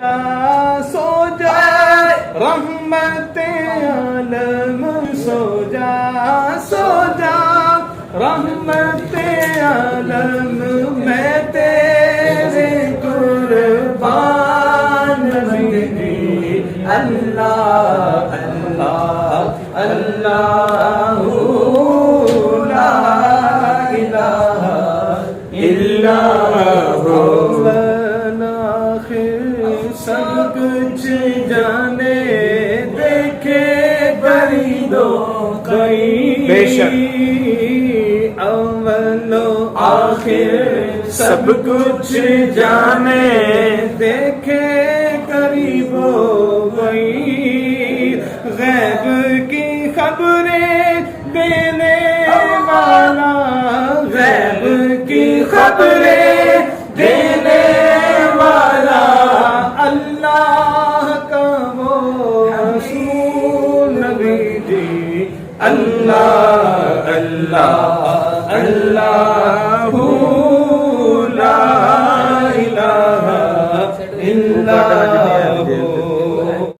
سو جا رحمت عالم سو جا رحمت عالم میں تیرے قربان نبی اللہ اللہ اللہ لا الہ الا ہوا سب کچھ جانے دیکھے پریدوں کئی بے شک اول و آخر سب کچھ جانے دیکھے قریب ہو گئی غیب کی خبریں دینے والا غیب کی خبریں دینے والا اللہ کا وہ رسول نبی جی اللہ اللہ اللہ لا الہ الا